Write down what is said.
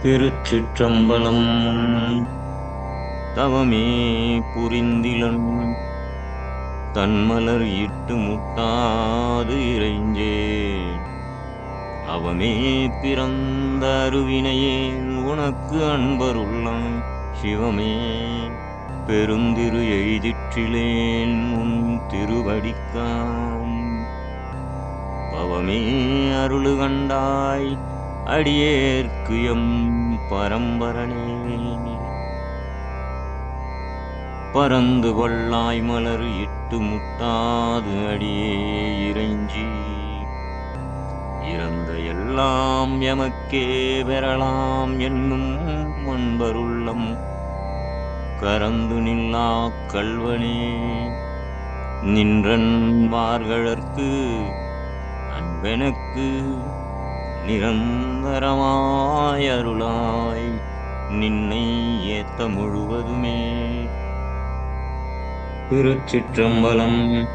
திருச்சிற்றம்பலம். தவமே புரிந்திலன் தன்மலர் இட்டு முட்டாது இறைஞ்சேன். அவமே பிறந்த அருவினையேன் உனக்கு அன்பருள்ளம் சிவமே. பெருந்திரு எய்திற்றிலேன் உன் திருவடிக்காம். பவமே அருளு கண்டாய் அடியேற்கு எம் பரம்பரனே. பரந்து கொள்ளாய் மலர் இட்டு முட்டாது அடியே இறைஞ்சி. இறந்த எல்லாம் எமக்கே பெறலாம் என்னும் அன்பருள்ளம் கரந்து நில்லா கல்வனே. நின்றன் வார்களற்கு அன்பெனக்கு நிரந்தரமாய் அருளாய் நின்னை ஏத்த முழுவதுமே. திருச்சிற்றம்பலம்.